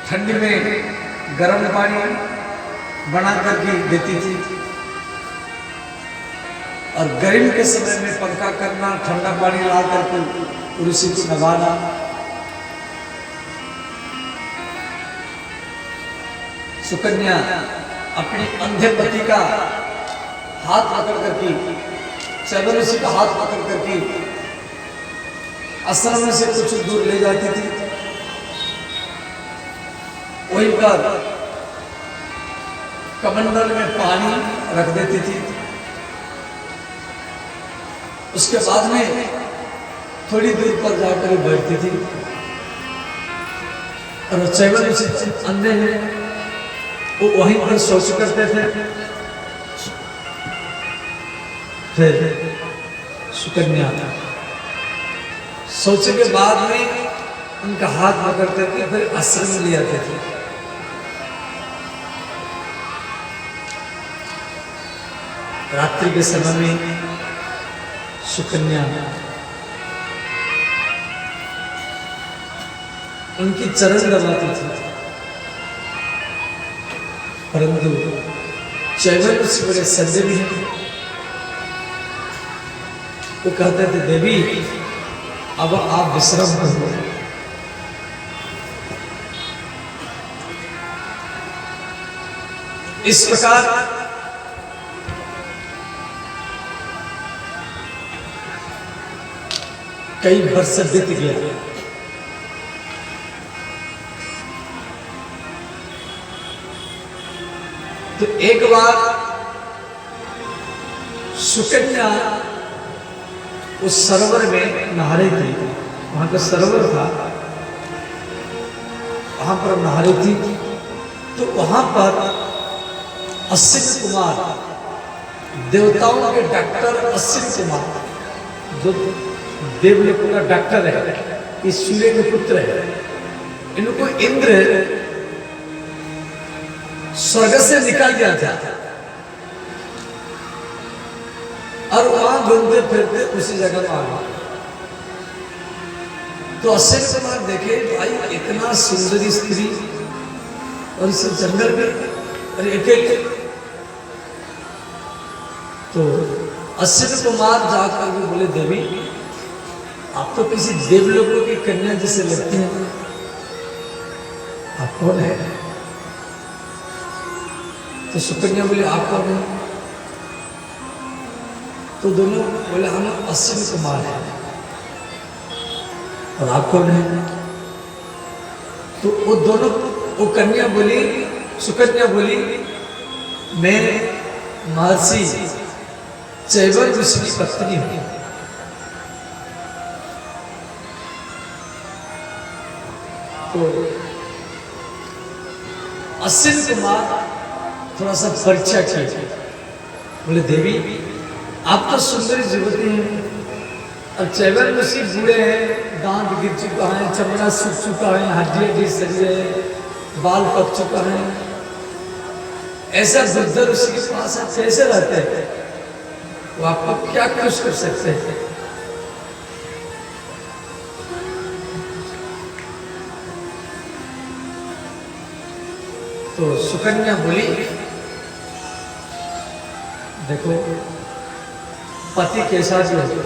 ठंडी में गर्म पानी बना करके देती थी और गर्मी के समय में पंखा करना, ठंडा पानी ला करके ऋषि को नवाना। सुकन्या अपने अंधे पति का हाथ पकड़ करके, चैवन ऋषि का हाथ पकड़ करके आश्रम में से कुछ दूर ले जाती थी। वहीं पर कमंडल में पानी रख देती थी। उसके बाद में थोड़ी दूर पर जाकर बैठती थी और चैवन ऋषि अंधे हैं, वो वहीं पर शौच करते थे। फिर सुकन्या शौच के बाद में उनका हाथ पकड़ते थे, फिर आश्रम में ले आते थे। रात्रि के समय में सुकन्या उनकी चरण दबाती थी, परंतु चैवन ऋषि बड़े संयमी हैं। वो कहते थे, देवी अब आप विश्राम करो। इस प्रकार कई वर्ष बीत गया। तो एक बार सुकन्या उस सरोवर में नहा रही थी, वहां का सरोवर था, वहां पर नहा रही थी। तो वहां पर अश्विन कुमार, देवताओं के डॉक्टर अश्विन कुमार, जो देवलोक का डॉक्टर है, इस सूर्य के पुत्र है, इनको इंद्र स्वर्ग से निकाल दिया था और वहां घूमते फिरते उसी जगह आ गए। तो अश्विन कुमार देखे, भाई इतना सुंदरी स्त्री और इस जंगल में और अकेले। तो अश्विन कुमार जाकर भी बोले, देवी आप तो किसी देवलोकों की कन्या जैसे लगती हैं, आप कौन है? तो सुकन्या बोले, आप कौन है? तो दोनों बोले, हम अश्विन कुमार हैं। और आप कौन है? तो वो दोनों, वो कन्या बोली, सुकन्या बोली, मैं महर्षि चैवन ऋषि की पत्नी हूं। तो अश्विन कुमार थोड़ा सा परीक्षा की, बोले, देवी आप तो सुंदरी युवती हैं और चैवन ऋषि बूढ़े हैं, दांत गिर चुका है, चमड़ा सूख चुका है, हड्डी सड़ी है, बाल पक चुका है, ऐसा वृद्ध ऋषि के पास आप कैसे रहते हैं? वो आपको क्या खुश कर सकते हैं? तो सुकन्या बोली, देखो पति कैसा भी हो,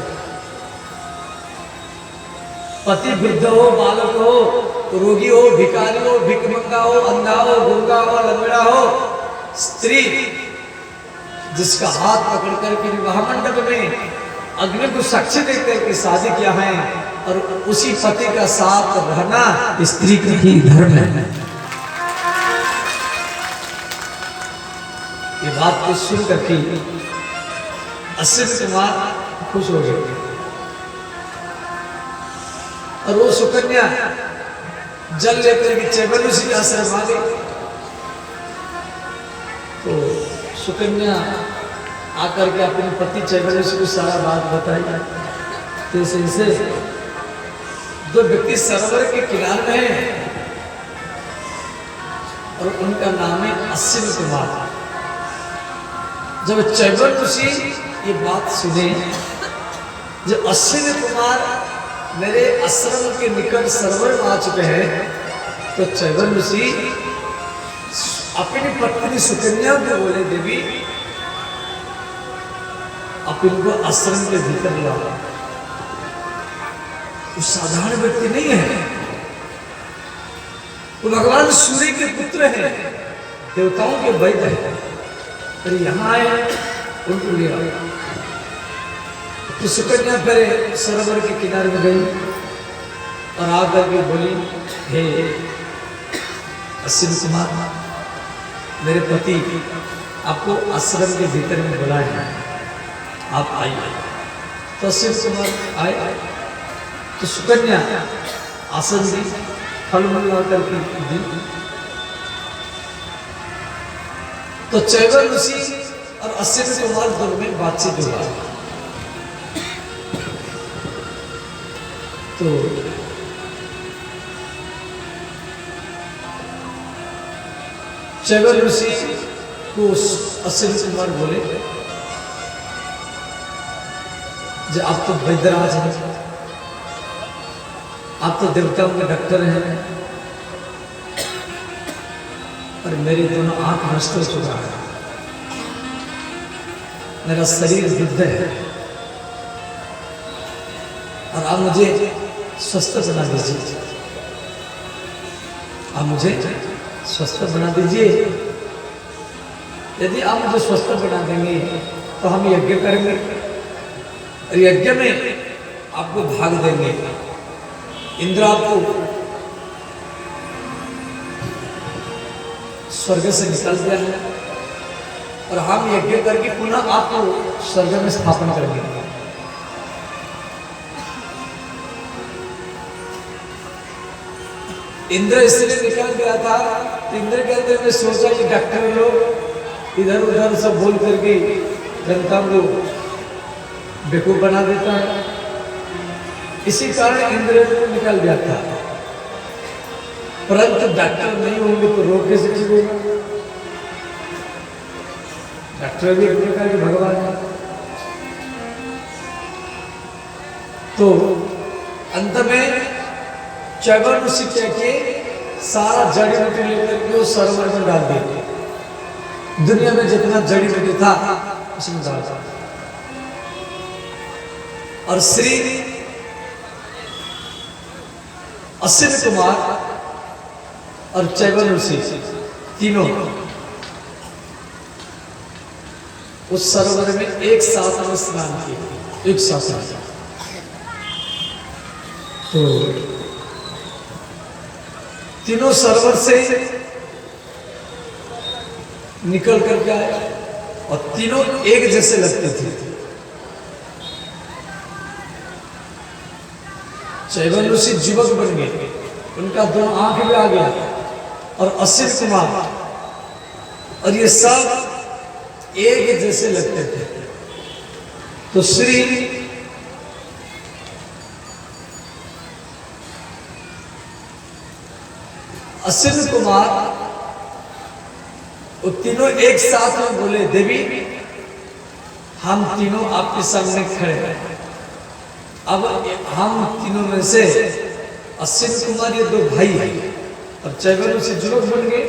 पति वृद्ध हो, बालक हो, रोगी हो, भिखारी हो, भिकमंगा हो, अंधा हो, गूंगा हो, लंगड़ा हो, स्त्री जिसका हाथ पकड़ करके विवाह मंडप में अग्नि को साक्षी देकर के शादी किया है और उसी पति का साथ रहना स्त्री का ही धर्म है। ये बात को सुन करके अश्विन कुमार खुश हो गए और वो सुकन्या जल लेकर के चैवन ऋषि के आश्रम आ गई। तो सुकन्या आकर के अपने पति चैवन ऋषि को सारा बात बताई। तो इसे दो व्यक्ति सरोवर के किनारे में हैं और उनका नाम है अश्विन कुमार। जब चैवन ऋषि ये बात सुने, जब अश्विन कुमार मेरे आश्रम के निकट सरोवर में आ चुके हैं, तो चैवन ऋषि अपनी पत्नी सुकन्या को बोले, देवी आप इनको आश्रम के भीतर लाओ। वो साधारण व्यक्ति नहीं है, वो भगवान सूर्य के पुत्र हैं, देवताओं के वैद्य हैं। अरे यहाँ आए, उनको ले आओ। तो सुकन्या फिर सरोवर के किनारे में गई और आकर के बोली, हे अश्विन कुमार, मेरे पति आपको आश्रम के भीतर में बुलाए हैं, आप आइए। तो अश्विन कुमार आए। तो सुकन्या आसन दी, फल मूल लाकर के दी। तो चैवन ऋषि और अश्विन कुमार दोनों में बातचीत हुआ। तो चैवन ऋषि को अश्विन कुमार बोले, जो आप तो वैद्यराज हैं, आप तो देवताओं के डॉक्टर हैं, और मेरे दोनों आंख नष्ट हो चुका है, मेरा शरीर वृद्ध है, और आप मुझे स्वस्थ बना दीजिए, आप मुझे स्वस्थ बना दीजिए। यदि आप मुझे स्वस्थ बना देंगे तो हम यज्ञ करेंगे, और यज्ञ में आपको भाग देंगे। इंद्र आपको स्वर्ग से निकाल दिया है, और हम यज्ञ करके पुनः आपको स्वर्ग में स्थापन करेंगे। इंद्र इसलिए निकल गया था, तो इंद्र के अंदर में सोचा कि डॉक्टर लोग इधर उधर सब बोल करके जनता को बेवकूफ बना देता है, इसी कारण इंद्र निकल गया था। परंतु डॉक्टर नहीं होंगे तो रोग कैसे ठीक होगा? डॉक्टर भी एक प्रकार के भगवान है। तो अंत में चैवन ऋषि के सारा जड़ी बूटी लेकर के उस सरोवर में डाल दिए। दुनिया में जितना जड़ी बूटी था उसमें डाल दिया, और श्री अश्विन कुमार और चैवन ऋषि तीनों उस सरोवर में एक साथ में स्नान किए, एक साथ। तो तीनों सरोवर से निकल करके आए, और तीनों एक जैसे लगते थे। चैवन ऋषि युवक बन गए, उनका दोनों आंख भी आ गया, और अश्विन कुमार, और ये सब एक जैसे लगते थे। तो श्री अश्विन कुमार वो तीनों एक साथ में बोले, देवी हम तीनों आपके सामने खड़े हैं। अब हम तीनों में से अश्विन कुमार ये दो भाई हैं, और चैवन ऋषि युवक बन गए।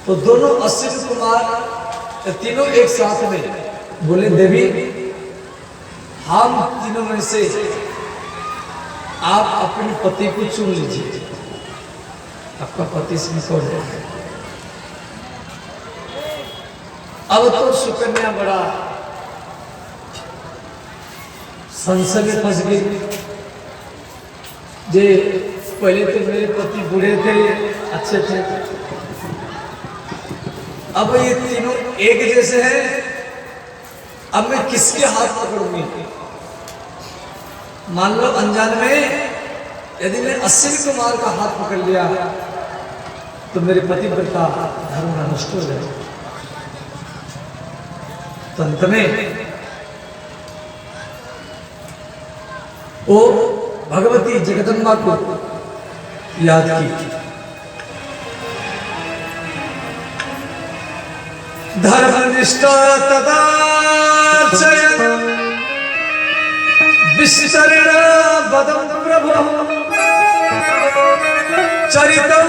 तो दोनों अश्विन कुमार तीनों एक साथ में बोले, देवी हम तीनों में से आप अपने पति को चुन लीजिए। आपका पति इसमें कौन है? अब तो सुकन्या बड़ा संशय में फंस गई। जे पहले तो मेरे पति बूढ़े थे, अच्छे थे, अब ये तीनों एक जैसे हैं, अब मैं किसके हाथ पकड़ूंगी? मान लो अनजान में यदि मैं अश्विन कुमार का हाथ पकड़ लिया तो मेरे पतिव्रता धर्म नष्ट हो जाए। तो अंत में वो भगवती जगदम्बा को याद की। धर्मनिष्ठा तदा विस्तरण बदम प्रभु चरितम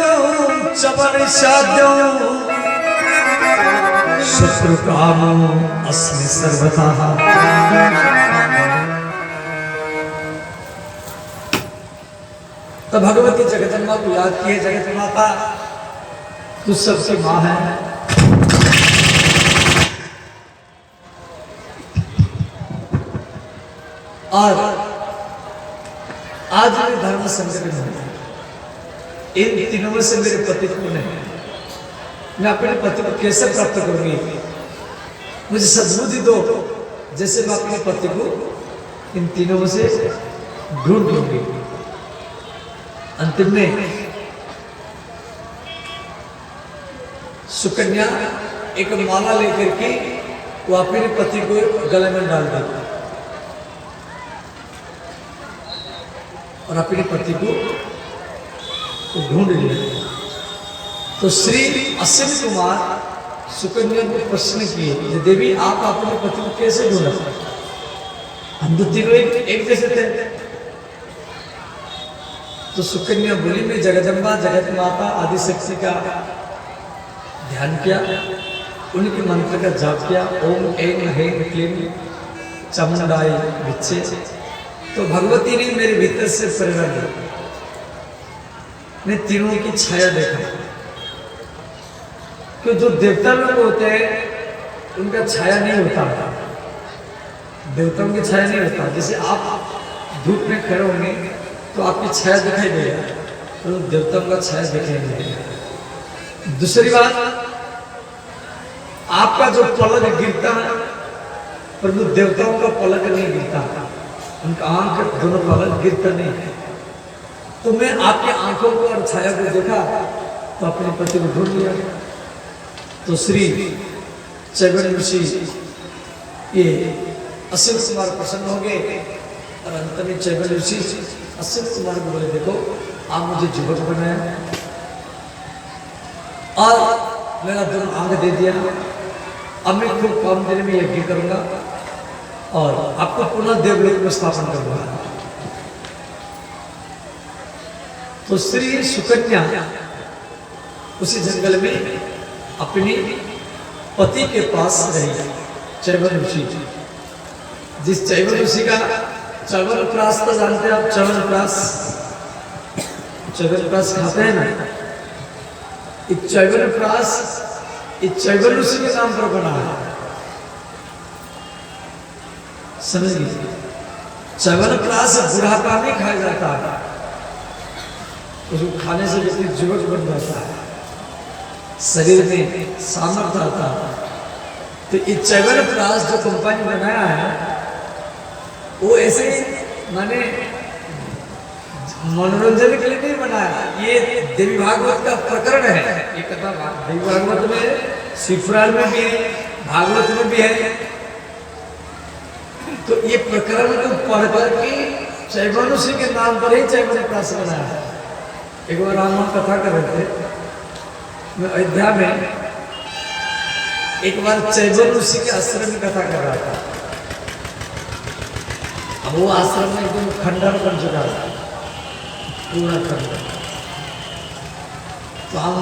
चवन साध्यम शत्रु काम अस्मि सर्वथा। तो भगवती जगदम्बा को याद किए, जगत माता तू सबसे माँ है। और आज मेरे धर्म संकट में इन तीनों में से मेरे पति कौन है? मैं अपने पति को कैसे प्राप्त करूंगी? मुझे सद्बुद्धि दो, जैसे मैं अपने पति को इन तीनों में से ढूंढ लूंगी। अंतिम में सुकन्या एक माला लेकर के वो अपने पति को गले में डाल दी और अपने पति को ढूंढ लिया। तो श्री अश्विनी कुमार सुकन्या को प्रश्न किए, देवी आप अपने पति को कैसे ढूंढा? हम तो तीनों एक जैसे थे। तो सुकन्या बोली, मैं जगदम्बा जगत माता आदि शक्ति का ध्यान किया, उनके मंत्र का जाप किया, ओम ऐं ह्रीं क्लीं चामुंडाय विच्चे। तो भगवती ने मेरे भीतर से प्रेरणा दी, मैं तीनों की छाया देखा। क्यों जो देवता लोग होते हैं उनका छाया नहीं होता, देवताओं की छाया नहीं होता। जैसे आप धूप में खड़े होंगे तो आपकी छाया दिखाई देगा, तो देवताओं का छाया दिखाई नहीं देगा। दूसरी बात, आपका जो पलक गिरता है परंतु देवताओं का पलक नहीं गिरता, उनका आंख दोनों पलक गिरता नहीं है। तो मैं आपकी आंखों को और छाया को देखा तो अपने पति को ढूंढ लिया। तो श्री चैवन्य ऋषि ये अश्विनी कुमार प्रसन्न हो गए और अंत में चैवन्य ऋषि अश्विनी कुमार को बोले, देखो आप मुझे युवक बनाया और मेरा दोनों आंख दे दिया, अब मैं खूब कम दिन में यज्ञ करूंगा और आपको पुनः देवलोक में स्थापन करूंगा। तो श्री सुकन्या उसी जंगल में अपनी पति के पास रही, चैवन्य ऋषि। जिस चैवन्य ऋषि का च्यवनप्राश तो जानते हैं आप, च्यवनप्राश खाते हैं ना। च्यवनप्राश चैवन्य ऋषि के नाम पर बना है, समझ लीजिए। च्यवनप्राश बुढ़ापा में खाया जाता है, उसको खाने से व्यक्ति युवक बन जाता है, शरीर में सामर्थ्य आता है। तो ये च्यवनप्राश जो कंपनी बनाया है वो ऐसे माने मनोरंजन के लिए नहीं बनाया, ये देवी भागवत का प्रकरण है। ये कथा देवी भागवत में, शिवपुराण में भी है, भागवत में भी है। तो ये प्रकरण को पढ़ करके चैवन्य ऋषि के नाम पर ही च्यवनप्राश बनाया है। एक बार हम कथा कर रहे थे, मैं अयोध्या में एक बार चैवन्य ऋषि के आश्रम में कथा कर रहा था। अब वो आश्रम में एकदम खंडर बन चुका था, पूरा खंडर। तो हम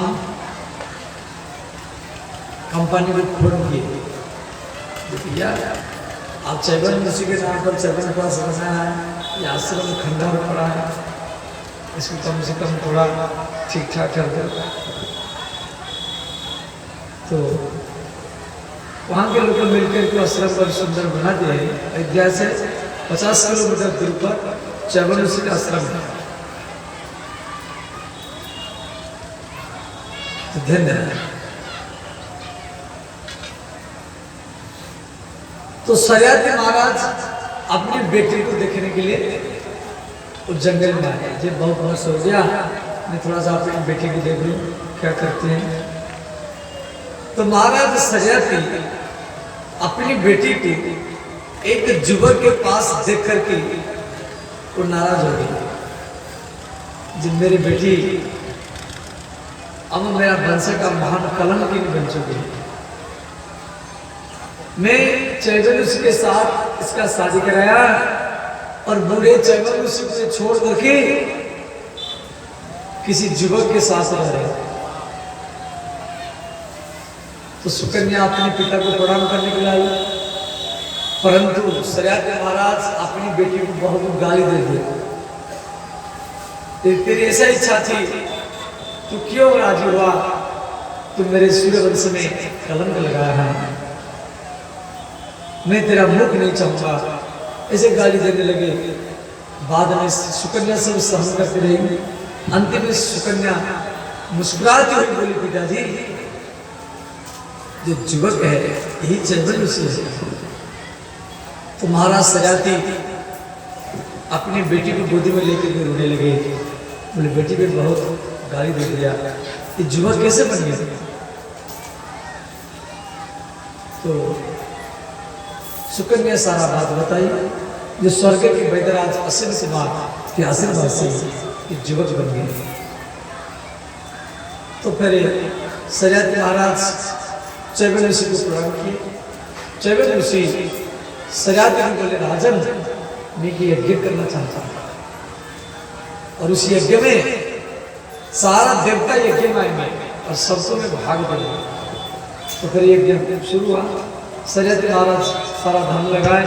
कंपनी को फोन किए, भैया आप चैवन्य ऋषि के नाम पर च्यवनप्राश बनाया है, ये आश्रम में खंडर पड़ा है, इसको कम से कम थोड़ा ठीक ठाक कर दो। तो वहाँ के लोग मिलकर के आश्रम पर सुंदर बना दिए। अयोध्या से 50 किलोमीटर दूर पर चैवन्य ऋषि का आश्रम है। तो धन्यवाद। तो सयाती महाराज अपनी बेटी को देखने के लिए उस जंगल में आए। जब बहुत वर्ष हो गया, मैं थोड़ा सा अपनी बेटी को देख लूँ क्या करते हैं। तो महाराज सयाती अपनी बेटी को एक युवक के पास देख करके वो नाराज हो गई। जब मेरी बेटी अब मेरा वंश का महान कलंक बन चुकी है, मैं चैवन्य ऋषि के साथ इसका शादी कराया और बूढ़े चैवन ऋषि को छोड़ करके किसी युवक के साथ रह रहे। तो सुकन्या अपने पिता को प्रणाम करने के लिए आई, परंतु सरियाते महाराज अपनी बेटी को बहुत गाली दे दिया। तेरी ऐसा इच्छा थी, तू क्यों राजी हुआ? तू मेरे सूर्यवंश में कलंक लगाया है, मैं तेरा मुख नहीं चाहूंगा, ऐसे गाली देने लगे। बाद में सुकन्या सब सहन करती रही। अंतिम में सुकन्या मुस्कुराती हुई बोली, पिताजी जो युवक है यही चैवन ऋषि है। तो महाराज सरियाती अपनी बेटी को गोदी में लेकर के रोने लगे। बोले बेटी पे बहुत गाली दे दिया, ये युवक कैसे बन गया? तो सुकन्या सारा बात बताई, जो स्वर्ग के वैद्यराज असीम कुमार के आशीर्वाद से ये युवक बन गए। तो फिर सरियाती महाराज चैवन ऋषि को प्रणाम किए। चैवन ऋषि सरियाती को बोले, राजन मैं कि यज्ञ करना चाहता हूं, और उस यज्ञ में सारा देवता यज्ञ में आएंगे और सबको मैं भाग दूंगा। तो फिर यज्ञ शुरू हुआ। सरियाती महाराज सारा धन लगाए।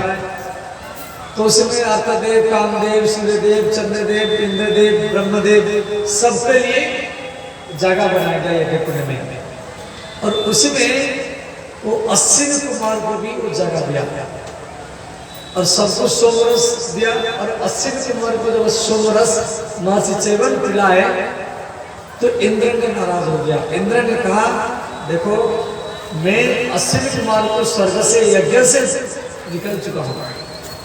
तो उसमें आर्तदेव, कामदेव, सूर्यदेव, चंद्रदेव, इंद्रदेव, ब्रह्मदेव सबके लिए जगह बनाया गया यज्ञ कुंड में। और उसमें वो अश्विन कुमार को भी वो जगह दिया और सबको सोमरस दिया। और अश्विन कुमार को जब सोमरस महर्षि चैवन पिलाए तो इंद्र ने नाराज हो गया। इंद्र ने कहा, देखो मैं अश्विन कुमार को स्वर्ग से यज्ञ से निकल चुका हूं,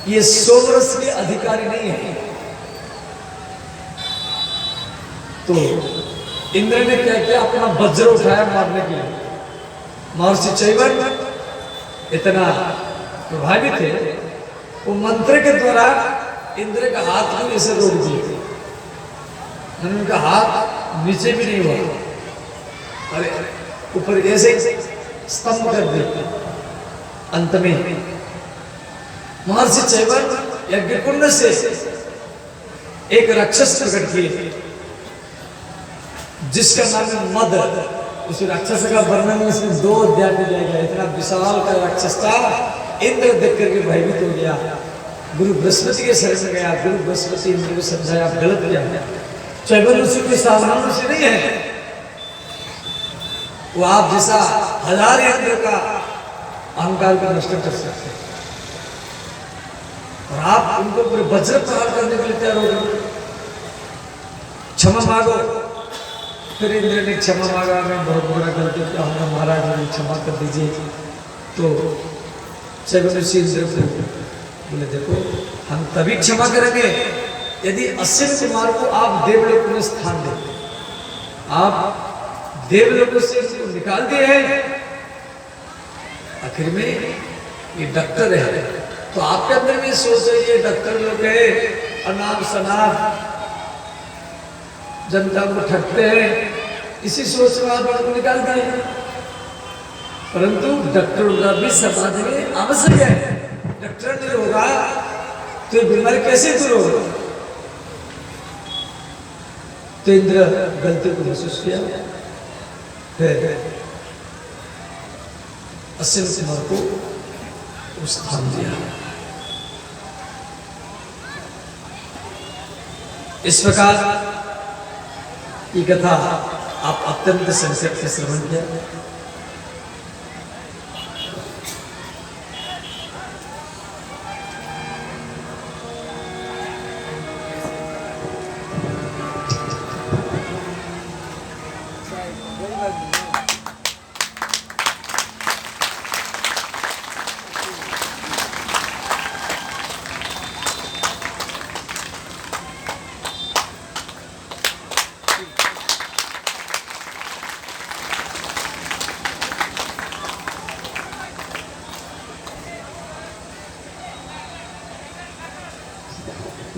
ये सोमरस के अधिकारी नहीं है। तो इंद्र ने क्या किया, अपना वज्र उठाया मारने के लिए। महर्षि चैवन इतना प्रभावित थे, वो मंत्र के द्वारा इंद्र का हाथ भी ऐसे रोक दिए, उनका हाथ नीचे भी नहीं हुआ, अरे ऊपर ऐसे स्तंभ कर दिए। अंत में महर्षि चैवन यज्ञ कुंड से एक राक्षस प्रकट किए जिसका नाम है मद। उस राक्षस का वर्णन इसमें 2 अध्याय में दिया गया। इतना विशाल का राक्षस था, इंद्र देख करके भयभीत हो गया, गुरु बृहस्पति के शरण में गया। गुरु बृहस्पति इंद्र को समझाया, आप गलत किया, चैवन ऋषि कोई साधारण ऋषि नहीं है, वो आप जैसा हजार इंद्र का अहंकार को नष्ट कर सकते हैं, और आप उनको पूरे वज्र प्रहार करने के लिए तैयार हो गए, क्षमा मांगो। फिर इंद्र ने क्षमा मांगा, मैं बहुत बड़ा गलती किया हूँ, महाराज मुझे क्षमा कर दीजिए। तो चैवन ऋषि इंद्र को बोले, देखो हम तभी क्षमा करेंगे यदि अश्विन कुमार को आप देवलोक में स्थान देते। आप देवलोक से इसको निकाल दिए हैं, आखिर में ये डॉक्टर है, तो आपके अंदर में सोच है ये डॉक्टर लोग है, अनाथ शनाथ जनता को ठगते हैं, इसी सोच में आप उनको निकाल दिए। परंतु डॉक्टर का भी समाज में आवश्यक है, डॉक्टर नहीं होगा तो बीमारी कैसे दूर होगा? तो इंद्र गलती को महसूस किया, फिर अश्विन कुमार को स्थान दिया। इस प्रकार ये कथा आप अत्यंत संक्षेप से श्रवण किया।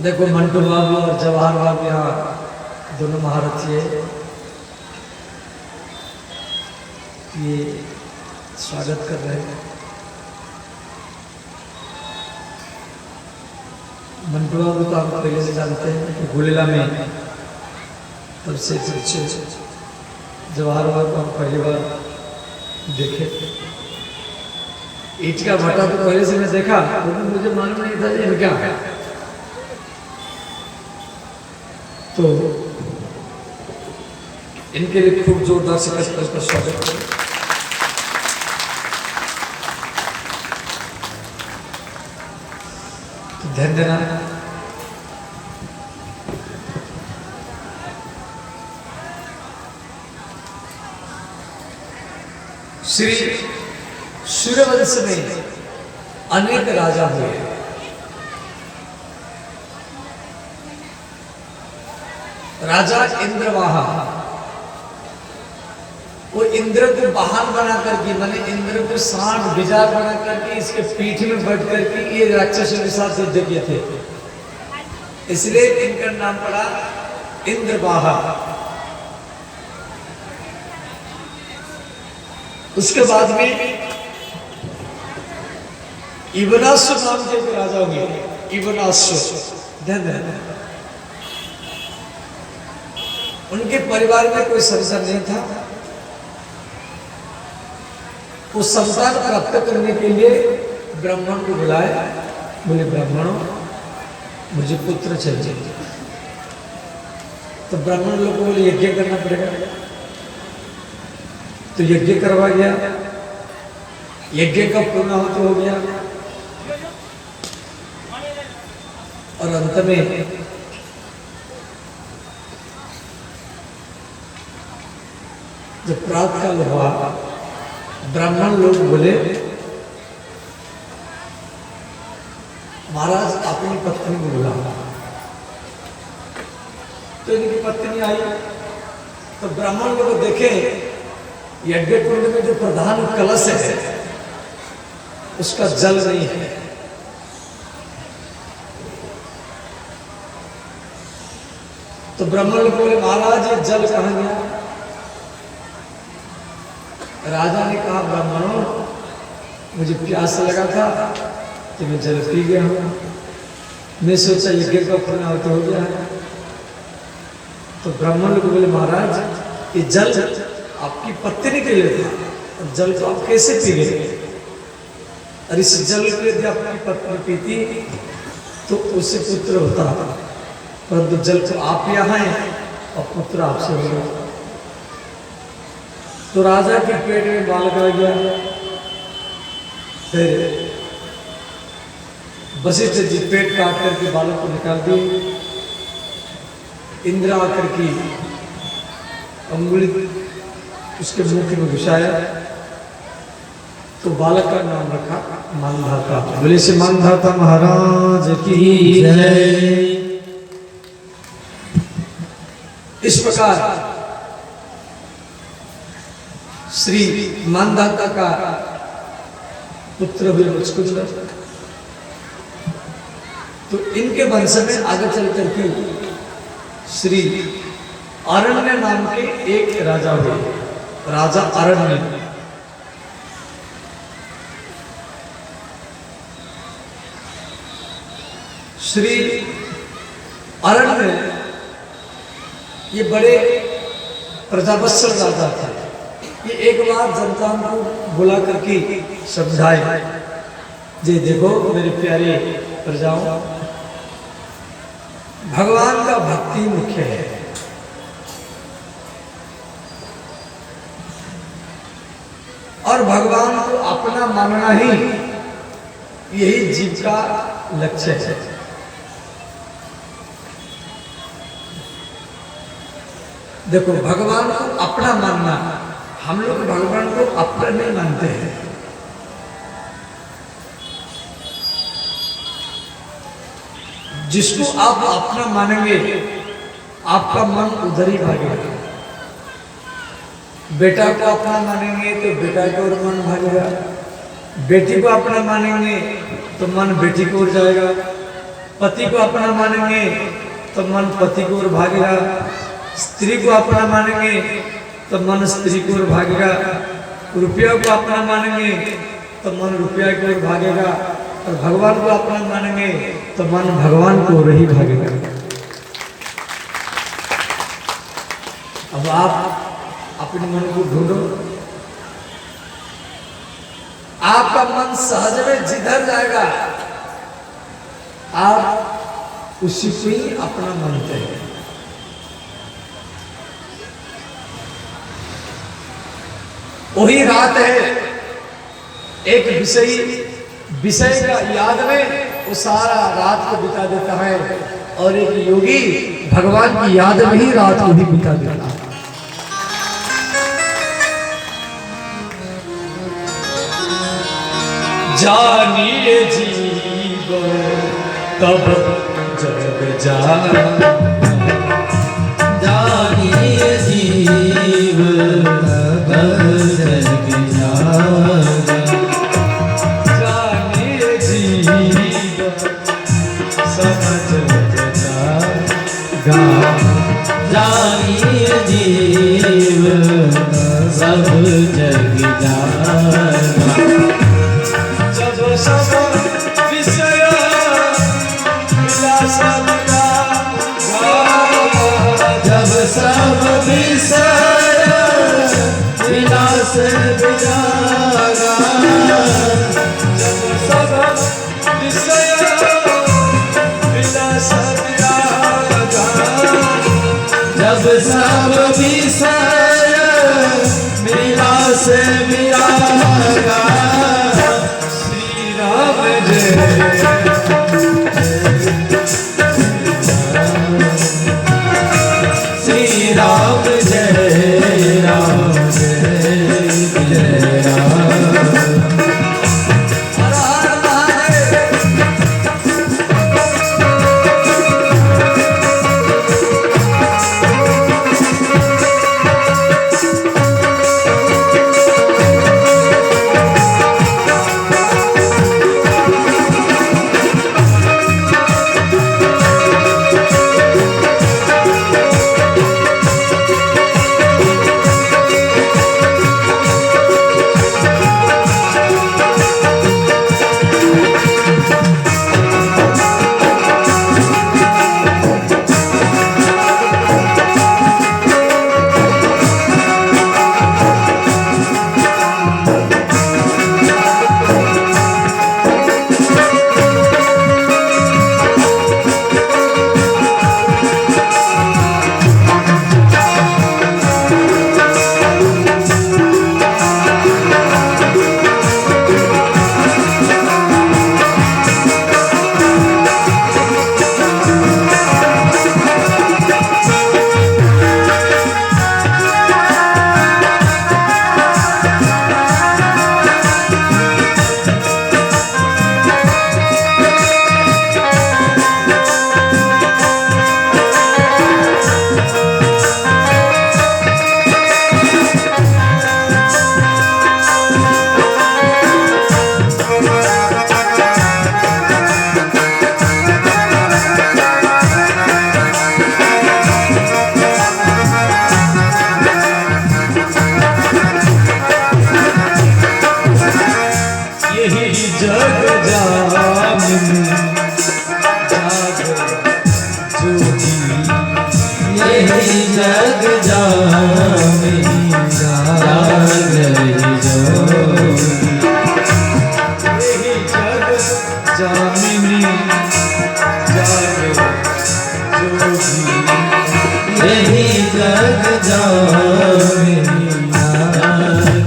देखो मंटू बाबू और जवाहर बाबू यहाँ दोनों महारथी है, ये स्वागत कर रहे हैं। मंटू बाबू तो आप पहले से जानते हैं कि गुलेला में तब से परिचय जवाहर बाबू को हम पहली बार देखे। ईट का भट्टा तो पहले से मैं देखा, लेकिन मुझे मालूम नहीं था ये क्या है। तो इनके लिए खूब जोरदार से का स्वागत करें। तो ध्यान देना, श्री सूर्यवंश में अनेक राजा हुए। राजा इंद्रवाहा, वो इंद्र को वाहन बना करके, मैंने इंद्र को सांड बिजार बना करके इसके पीठ में बैठ करके ये राक्षसों के साथ युद्ध किए थे, इसलिए इनका नाम पड़ा इंद्रवाहा। उसके बाद में इवनासुर नाम के एक राजा होंगे, इवनासुर। ध्यान देना, उनके परिवार में कोई संतान नहीं था। वो संतान प्राप्त करने के लिए ब्राह्मण को बुलाए, बोले ब्राह्मणों मुझे पुत्र चाहिए। तो ब्राह्मण लोग को बोले यज्ञ करना पड़ेगा। तो यज्ञ करवा गया, यज्ञ का पूर्णाहुति हो गया और अंत में जब प्रातः काल हुआ, ब्राह्मण लोग बोले महाराज अपनी पत्नी को बुलाओ। तो इनकी पत्नी आई, तो ब्राह्मण लोग देखे यज्ञ कुंड में जो प्रधान कलश है उसका जल नहीं है। तो ब्राह्मण लोग बोले महाराज ये जल कहाँ गया? राजा ने कहा ब्राह्मणों मुझे प्यास लगा था तो मैं जल पी गया हूं, मैं सोचा यज्ञ का पूर्णाहुति हो गया है। तो ब्राह्मण लोग बोले महाराज ये जल आपकी पत्नी के लिए था, जल को आप कैसे पी गए? और इस जल को यदि आपकी पत्नी पीती तो उससे पुत्र होता, परंतु जल को आप यहाँ हैं और पुत्र आपसे हो गया। तो राजा के पेट में बालक आ गया। फिर वशिष्ठ जी पेट काट करके बालक को निकाल दिए। इंद्र आकर की अंगुली उसके मुख में घुसाया, तो बालक का नाम रखा मानधाता। बोले से मानधाता महाराज की जय। इस प्रकार श्री मानधाता का पुत्र हुए मुचकुंद। तो इनके वंश में आगे चल करके श्री अरण्य नाम के एक राजा हुए, राजा अरण्य। श्री अरण्य ये बड़े प्रजावत्सल राजा थे। ये एक बार जनता को बुला करके समझाए, जी देखो मेरे प्यारे प्रजाओं, भगवान का भक्ति मुख्य है। और भगवान को अपना मानना ही यही जीव का लक्ष्य है। देखो भगवान को अपना मानना, हम लोग भगवान को अपना नहीं मानते हैं। जिसको आप अपना मानेंगे आपका मन उधर ही भागेगा। बेटा को अपना मानेंगे तो बेटा की ओर मन भागेगा, बेटी को अपना मानेंगे तो मन बेटी की ओर जाएगा, पति को अपना मानेंगे तो मन पति की ओर भागेगा, स्त्री को अपना मानेंगे तो मन स्त्री की ओर भागेगा, रुपया को अपना मानेंगे तो मन रुपया की ओर भागेगा, और भगवान को अपना मानेंगे तो मन भगवान को रही भागेगा। अब आप अपने मन को ढूंढो, आपका मन सहज में जिधर जाएगा आप उसी को ही अपना मानते हैं। वही रात है, एक विषय का याद में वो सारा रात को बिता देता है, और एक योगी भगवान की याद में ही रात को भी बिता देता है। जानिए जीव तब जग जाना, जानिए जीव तब जग जाना, जानिए जीव सब जग जागा, जानिए जीव सब जग जाना। सब विषय विलास जब सब विषय विलास विरागा, जब सब विषय विलास विरागा, जब सब विषय विलास विरागा। श्री राम जय राम जय जय राम। हर हर महादेव। जग जामी जाग रही जोगी, यही जग जामिनी जाग जोगी, यही जग जामिनी जाग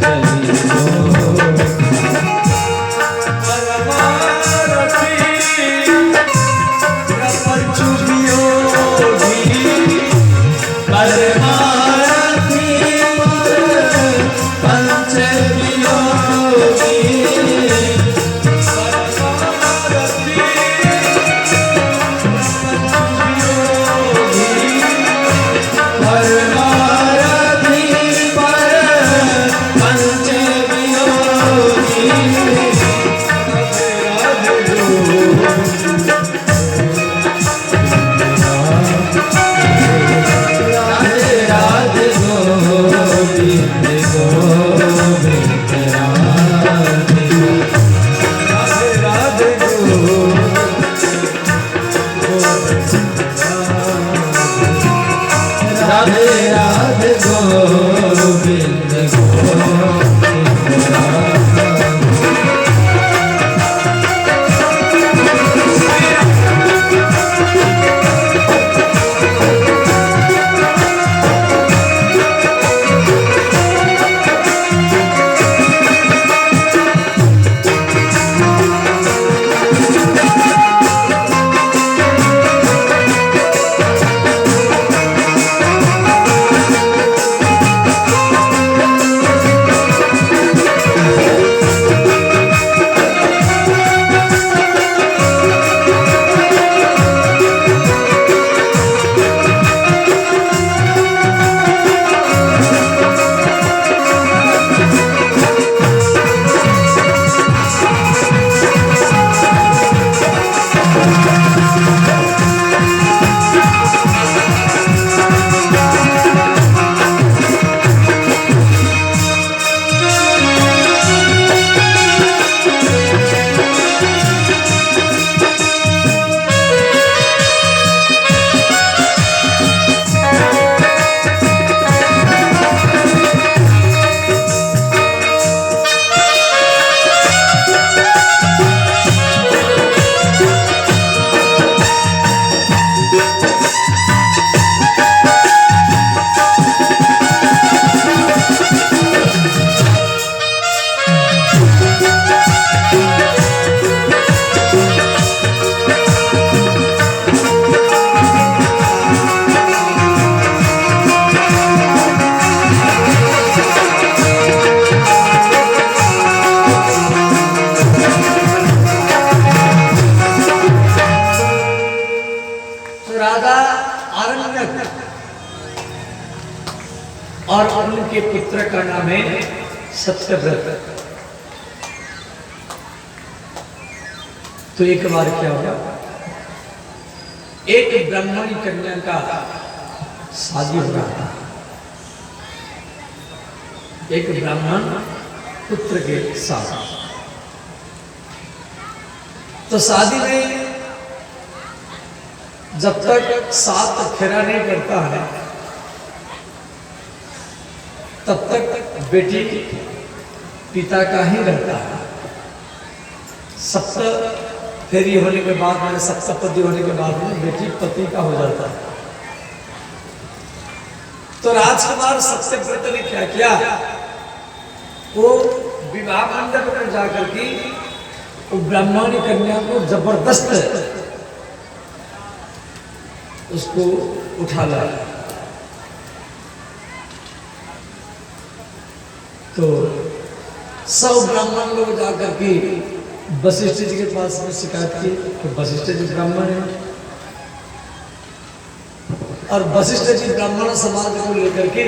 रही जोगी। परमारती प्रपंच योगी, परमारती राधे राधे गोविंद गोविंद राधे। और उनके पुत्र का नाम है सत्यव्रत। तो एक बार क्या हुआ, एक ब्राह्मणी कन्या का शादी हो रहा था, एक ब्राह्मण पुत्र के साथ। तो शादी में जब तक सात फेरा नहीं करता है तब तक बेटी पिता का ही रहता है। सप्त फेरी होने के बाद में, सप्तपदी होने के बाद में बेटी पति का हो जाता है। तो राजकुमार सत्यव्रत ने क्या किया, वो विवाह मंडप में जाकर के वो ब्राह्मणी कन्या को जबरदस्त उसको उठा लाया। तो सब ब्राह्मण लोग जाकर के वशिष्ठ जी के पास में शिकायत की कि वशिष्ठ जी ब्राह्मण है, और वशिष्ठ जी ब्राह्मण समाज को लेकर के